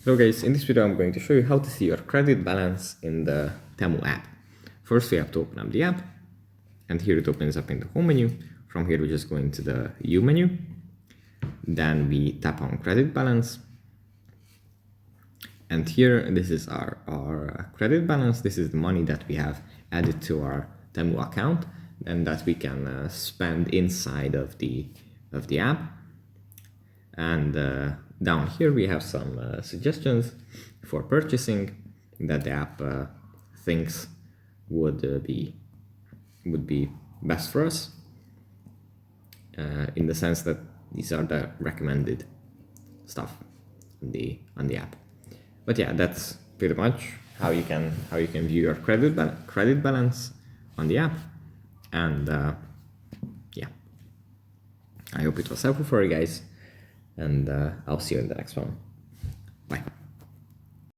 So guys, in this video I'm going to show you how to see your credit balance in the Temu app. First we have to open up the app, and here it opens up in the home menu. From here we just go into the U menu, then we tap on credit balance, and here this is our credit balance. This is the money that we have added to our Temu account and that we can spend inside of the app. And down here we have some suggestions for purchasing that the app thinks would be best for us, in the sense that these are the recommended stuff on the app. But yeah, that's pretty much how you can view your credit balance on the app. And yeah, I hope it was helpful for you guys, and I'll see you in the next one.